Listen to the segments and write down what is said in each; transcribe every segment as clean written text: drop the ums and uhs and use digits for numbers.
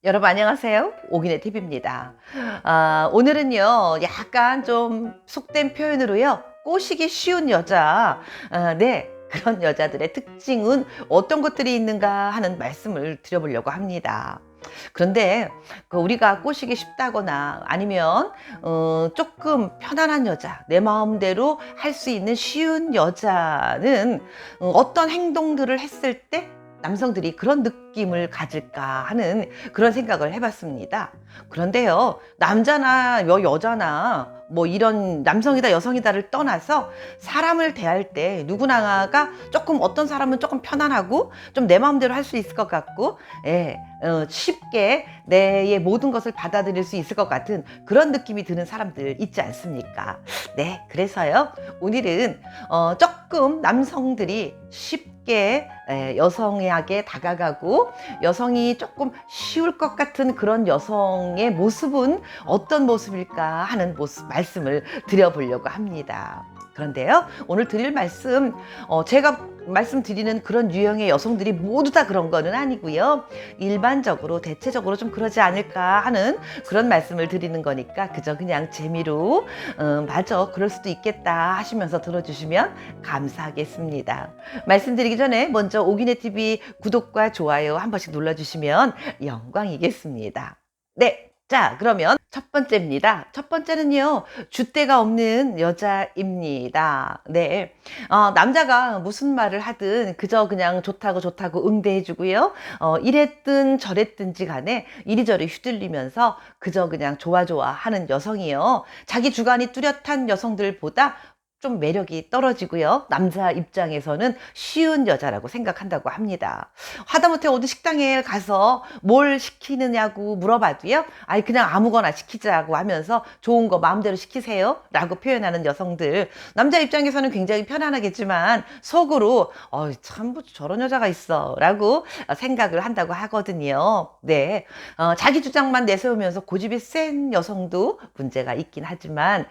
여러분 안녕하세요. 오기네 TV입니다. 오늘은요, 약간 좀 속된 표현으로요, 꼬시기 쉬운 여자, 네, 그런 여자들의 특징은 어떤 것들이 있는가 하는 말씀을 드려보려고 합니다. 그런데 우리가 꼬시기 쉽다거나 아니면 조금 편안한 여자, 내 마음대로 할 수 있는 쉬운 여자는 어떤 행동들을 했을 때 남성들이 그런 느낌을 가질까 하는 그런 생각을 해봤습니다. 그런데요, 남자나 여자나 뭐 이런 남성이다 여성이다를 떠나서 사람을 대할 때 누구나가 조금, 어떤 사람은 조금 편안하고 좀 내 마음대로 할 수 있을 것 같고, 예, 쉽게 내의 모든 것을 받아들일 수 있을 것 같은 그런 느낌이 드는 사람들 있지 않습니까? 네, 그래서요, 오늘은 조금 남성들이 쉽게 여성에게 다가가고 여성이 조금 쉬울 것 같은 그런 여성의 모습은 어떤 모습일까 하는 말씀을 드려보려고 합니다. 그런데요, 오늘 드릴 말씀, 제가 말씀드리는 그런 유형의 여성들이 모두 다 그런 거는 아니고요. 일반적으로, 대체적으로 좀 그러지 않을까 하는 그런 말씀을 드리는 거니까 그저 그냥 재미로, 맞아, 그럴 수도 있겠다 하시면서 들어주시면 감사하겠습니다. 말씀드리기 전에 먼저 오기네 TV 구독과 좋아요 한 번씩 눌러주시면 영광이겠습니다. 네. 자, 그러면 첫 번째입니다. 첫 번째는요, 줏대가 없는 여자입니다. 네. 남자가 무슨 말을 하든 그저 그냥 좋다고 좋다고 응대해주고요. 이랬든 저랬든지 간에 이리저리 휘둘리면서 그저 그냥 좋아 좋아 하는 여성이요. 자기 주관이 뚜렷한 여성들보다 좀 매력이 떨어지고요. 남자 입장에서는 쉬운 여자라고 생각한다고 합니다. 하다못해 어디 식당에 가서 뭘 시키느냐고 물어봐도요. 아이, 그냥 아무거나 시키자고 하면서 좋은 거 마음대로 시키세요 라고 표현하는 여성들. 남자 입장에서는 굉장히 편안하겠지만 속으로 참 뭐 저런 여자가 있어 라고 생각을 한다고 하거든요. 네, 자기 주장만 내세우면서 고집이 센 여성도 문제가 있긴 하지만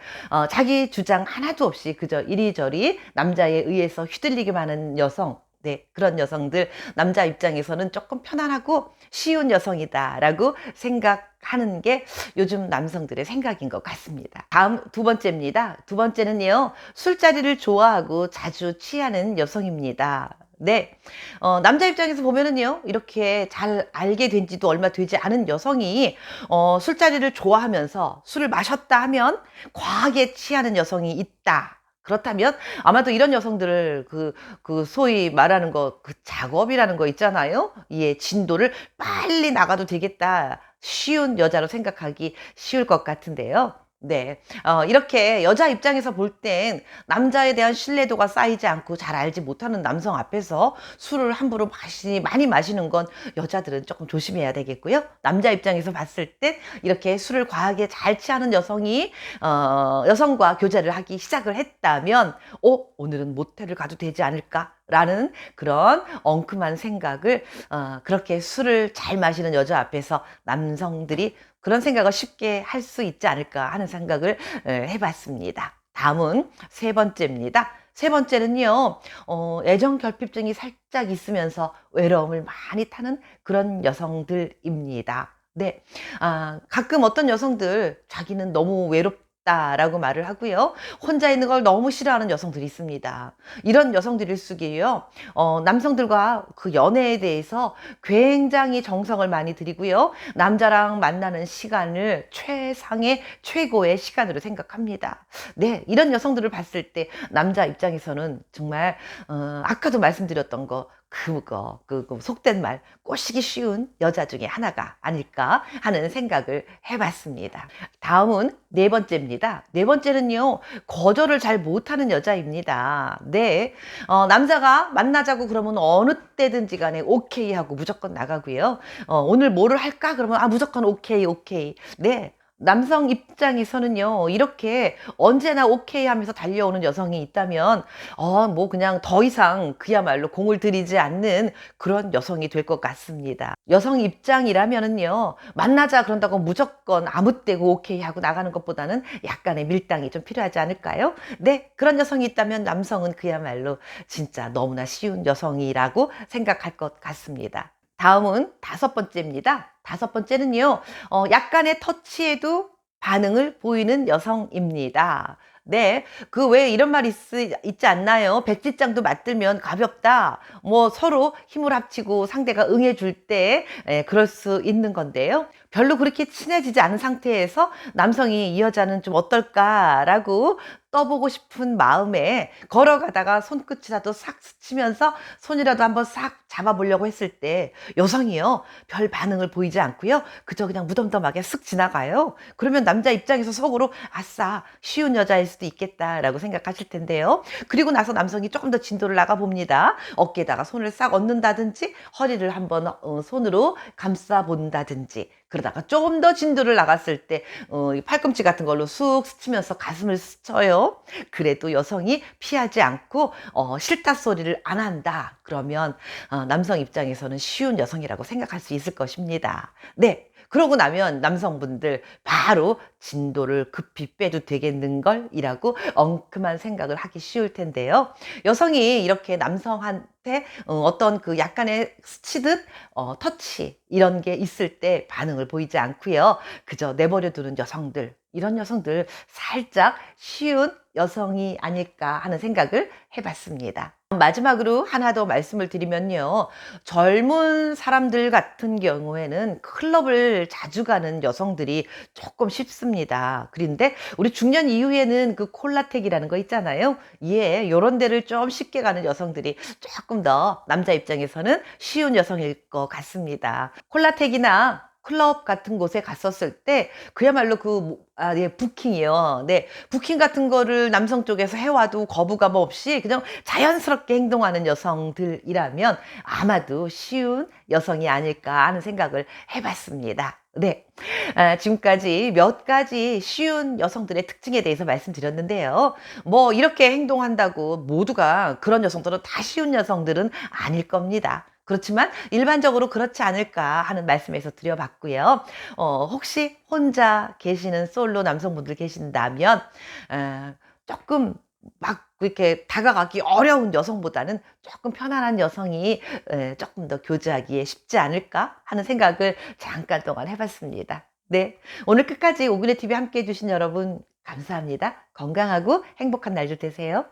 자기 주장 하나도 없이 그저 이리저리 남자에 의해서 휘둘리기만 하는 여성, 네, 그런 여성들, 남자 입장에서는 조금 편안하고 쉬운 여성이다라고 생각하는 게 요즘 남성들의 생각인 것 같습니다. 다음 두 번째입니다. 두 번째는요, 술자리를 좋아하고 자주 취하는 여성입니다. 네, 남자 입장에서 보면은요, 이렇게 잘 알게 된 지도 얼마 되지 않은 여성이 술자리를 좋아하면서 술을 마셨다 하면 과하게 취하는 여성이 있다. 그렇다면 아마도 이런 여성들을 소위 말하는 그 작업이라는 거 있잖아요. 이의 진도를 빨리 나가도 되겠다. 쉬운 여자로 생각하기 쉬울 것 같은데요. 네. 이렇게 여자 입장에서 볼 땐 남자에 대한 신뢰도가 쌓이지 않고 잘 알지 못하는 남성 앞에서 술을 함부로 많이 마시는 건 여자들은 조금 조심해야 되겠고요. 남자 입장에서 봤을 때 이렇게 술을 과하게 잘 취하는 여성이 여성과 교제를 하기 시작을 했다면 오늘은 모텔을 가도 되지 않을까? 라는 그런 엉큼한 생각을, 그렇게 술을 잘 마시는 여자 앞에서 남성들이 그런 생각을 쉽게 할 수 있지 않을까 하는 생각을 해봤습니다. 다음은 세 번째입니다. 세 번째는요, 애정 결핍증이 살짝 있으면서 외로움을 많이 타는 그런 여성들입니다. 네. 가끔 어떤 여성들 자기는 너무 외롭다라고 말을 하고요. 혼자 있는 걸 너무 싫어하는 여성들이 있습니다. 이런 여성들일수기에요. 남성들과 그 연애에 대해서 굉장히 정성을 많이 들이고요. 남자랑 만나는 시간을 최상의 최고의 시간으로 생각합니다. 네, 이런 여성들을 봤을 때 남자 입장에서는 정말 아까도 말씀드렸던 그 속된 말, 꼬시기 쉬운 여자 중에 하나가 아닐까 하는 생각을 해봤습니다. 다음은 네 번째입니다. 네 번째는요, 거절을 잘 못하는 여자입니다. 네, 남자가 만나자고 그러면 어느 때든지 간에 오케이 하고 무조건 나가고요. 오늘 뭐를 할까? 그러면 무조건 오케이, 오케이. 네. 남성 입장에서는요, 이렇게 언제나 오케이 하면서 달려오는 여성이 있다면, 뭐 그냥 더 이상 그야말로 공을 들이지 않는 그런 여성이 될 것 같습니다. 여성 입장이라면은요, 만나자 그런다고 무조건 아무 때고 오케이 하고 나가는 것보다는 약간의 밀당이 좀 필요하지 않을까요? 네, 그런 여성이 있다면 남성은 그야말로 진짜 너무나 쉬운 여성이라고 생각할 것 같습니다. 다음은 다섯 번째입니다. 다섯 번째는요, 약간의 터치에도 반응을 보이는 여성입니다. 네. 그 왜 이런 말 있지 않나요? 백지장도 맞들면 가볍다. 뭐 서로 힘을 합치고 상대가 응해 줄 때 그럴 수 있는 건데요. 별로 그렇게 친해지지 않은 상태에서 남성이 '이 여자는 좀 어떨까?'라고 떠보고 싶은 마음에 걸어가다가 손끝이라도 싹 스치면서 손이라도 한번 싹 잡아 보려고 했을 때 여성이요. 별 반응을 보이지 않고요. 그저 그냥 무덤덤하게 쓱 지나가요. 그러면 남자 입장에서 속으로 '아싸 쉬운 여자일 수도 있겠다.'라고 생각하실 텐데요. 그리고 나서 남성이 조금 더 진도를 나가 봅니다. 어깨에다가 손을 싹 얹는다든지 허리를 한번 손으로 감싸 본다든지 그러다가 좀 더 진도를 나갔을 때 이 팔꿈치 같은 걸로 쑥 스치면서 가슴을 스쳐요. 그래도 여성이 피하지 않고 싫다 소리를 안 한다. 그러면 남성 입장에서는 쉬운 여성이라고 생각할 수 있을 것입니다. 네. 그러고 나면 남성분들 바로 '진도를 급히 빼도 되겠는걸?'이라고 엉큼한 생각을 하기 쉬울 텐데요. 여성이 이렇게 남성한테 어떤 그 약간의 스치듯 터치 이런 게 있을 때 반응을 보이지 않고요. 그저 내버려 두는 여성들, 이런 여성들 살짝 쉬운 여성이 아닐까 하는 생각을 해 봤습니다. 마지막으로 하나 더 말씀을 드리면요. 젊은 사람들 같은 경우에는 클럽을 자주 가는 여성들이 조금 쉽습니다. 그런데 우리 중년 이후에는 그 콜라텍이라는 거 있잖아요. 예, 요런 데를 좀 쉽게 가는 여성들이 조금 더 남자 입장에서는 쉬운 여성일 것 같습니다. 콜라텍이나 클럽 같은 곳에 갔었을 때 그야말로 예, 부킹이요. 네. 부킹 같은 거를 남성 쪽에서 해 와도 거부감 없이 그냥 자연스럽게 행동하는 여성들이라면 아마도 쉬운 여성이 아닐까 하는 생각을 해 봤습니다. 네. 지금까지 몇 가지 쉬운 여성들의 특징에 대해서 말씀드렸는데요. 뭐 이렇게 행동한다고 모두가 그런 여성들은 다 쉬운 여성들은 아닐 겁니다. 그렇지만 일반적으로 그렇지 않을까 하는 말씀에서 드려봤고요. 혹시 혼자 계시는 솔로 남성분들 계신다면 조금 막 이렇게 다가가기 어려운 여성보다는 조금 편안한 여성이 조금 더 교제하기에 쉽지 않을까 하는 생각을 잠깐 동안 해 봤습니다. 네. 오늘 끝까지 오gün의 TV 함께 해 주신 여러분 감사합니다. 건강하고 행복한 날들 되세요.